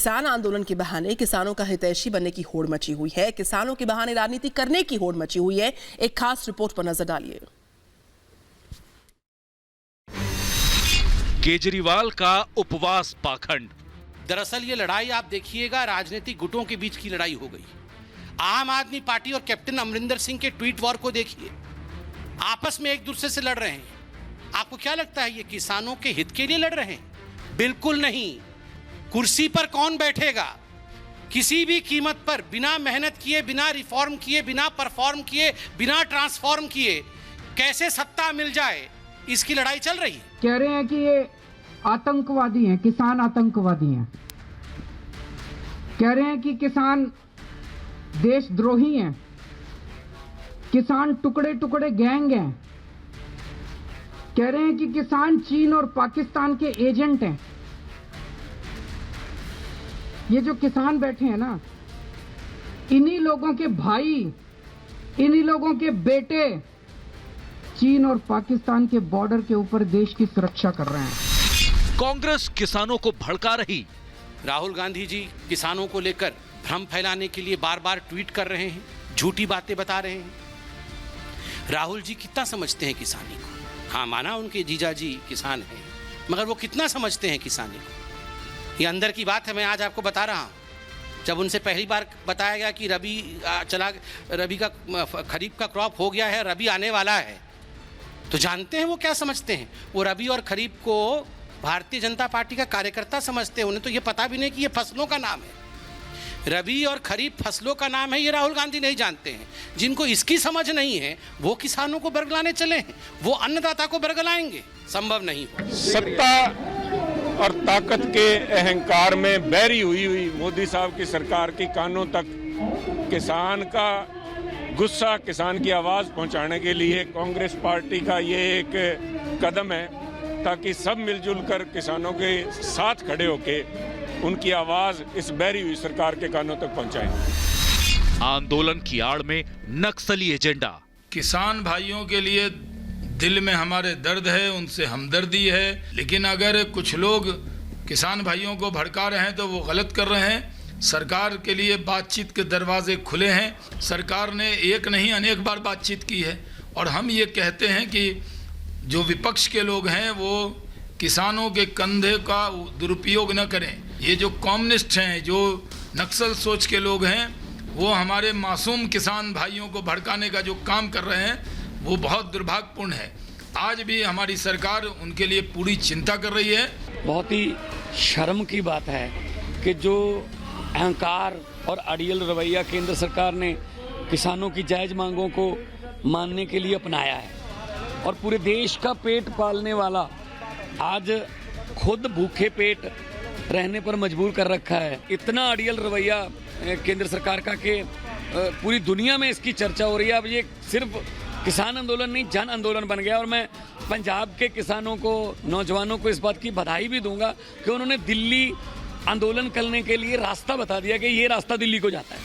किसान आंदोलन के बहाने किसानों का हितैषी बनने की होड़ मची हुई है। किसानों के बहाने राजनीति करने की होड़ मची हुई है। एक खास रिपोर्ट पर नजर डालिए। केजरीवाल का उपवास पाखंड। दरअसल ये लड़ाई आप देखिएगा राजनीतिक गुटों के बीच की लड़ाई हो गई। आम आदमी पार्टी और कैप्टन अमरिंदर सिंह के ट्वीट वॉर को देखिए, आपस में एक दूसरे से लड़ रहे हैं। आपको क्या लगता है ये किसानों के हित के लिए लड़ रहे हैं? बिल्कुल नहीं। कुर्सी पर कौन बैठेगा, किसी भी कीमत पर, बिना मेहनत किए, बिना रिफॉर्म किए, बिना परफॉर्म किए, बिना ट्रांसफॉर्म किए कैसे सत्ता मिल जाए, इसकी लड़ाई चल रही है। कह रहे हैं कि ये आतंकवादी हैं, किसान आतंकवादी हैं। कह रहे हैं कि किसान देशद्रोही हैं, किसान टुकड़े टुकड़े गैंग हैं। कह रहे हैं कि किसान चीन और पाकिस्तान के एजेंट हैं। ये जो किसान बैठे हैं ना, इन्हीं लोगों के भाई, इन्हीं लोगों के बेटे चीन और पाकिस्तान के बॉर्डर के ऊपर देश की सुरक्षा कर रहे हैं। कांग्रेस किसानों को भड़का रही। राहुल गांधी जी किसानों को लेकर भ्रम फैलाने के लिए बार बार ट्वीट कर रहे हैं, झूठी बातें बता रहे हैं। राहुल जी कितना समझते हैं किसानी को? हाँ, माना उनके जीजा जी किसान हैं, मगर वो कितना समझते हैं किसानी को? ये अंदर की बात है। मैं आज आपको बता रहा हूँ, जब उनसे पहली बार बताया गया कि रबी का खरीफ का क्रॉप हो गया है, रबी आने वाला है, तो जानते हैं वो क्या समझते हैं? वो रबी और खरीफ को भारतीय जनता पार्टी का कार्यकर्ता समझते हैं। उन्हें तो ये पता भी नहीं कि ये फसलों का नाम है। रबी और खरीफ फसलों का नाम है, ये राहुल गांधी नहीं जानते हैं। जिनको इसकी समझ नहीं है वो किसानों को बरगलाने चले हैं, वो अन्नदाता को बरगलाएंगे। संभव नहीं हो। सत्ता और ताकत के अहंकार में बैरी हुई मोदी साहब की सरकार की कानों तक किसान का गुस्सा, किसान की आवाज पहुंचाने के लिए कांग्रेस पार्टी का ये एक कदम है, ताकि सब मिलजुल कर किसानों के साथ खड़े होके उनकी आवाज इस बैरी हुई सरकार के कानों तक पहुंचाएं। आंदोलन की आड़ में नक्सली एजेंडा। किसान भाइयों के लिए दिल में हमारे दर्द है, उनसे हमदर्दी है, लेकिन अगर कुछ लोग किसान भाइयों को भड़का रहे हैं तो वो गलत कर रहे हैं। सरकार के लिए बातचीत के दरवाजे खुले हैं। सरकार ने एक नहीं अनेक बार बातचीत की है, और हम ये कहते हैं कि जो विपक्ष के लोग हैं वो किसानों के कंधे का दुरुपयोग न करें। ये जो कम्युनिस्ट हैं, जो नक्सल सोच के लोग हैं, वो हमारे मासूम किसान भाइयों को भड़काने का जो काम कर रहे हैं वो बहुत दुर्भाग्यपूर्ण है। आज भी हमारी सरकार उनके लिए पूरी चिंता कर रही है। बहुत ही शर्म की बात है कि जो अहंकार और अड़ियल रवैया केंद्र सरकार ने किसानों की जायज़ मांगों को मानने के लिए अपनाया है, और पूरे देश का पेट पालने वाला आज खुद भूखे पेट रहने पर मजबूर कर रखा है। इतना अड़ियल रवैया केंद्र सरकार का कि पूरी दुनिया में इसकी चर्चा हो रही है। अब ये सिर्फ किसान आंदोलन नहीं, जन आंदोलन बन गया। और मैं पंजाब के किसानों को, नौजवानों को इस बात की बधाई भी दूंगा कि उन्होंने दिल्ली आंदोलन करने के लिए रास्ता बता दिया कि ये रास्ता दिल्ली को जाता है।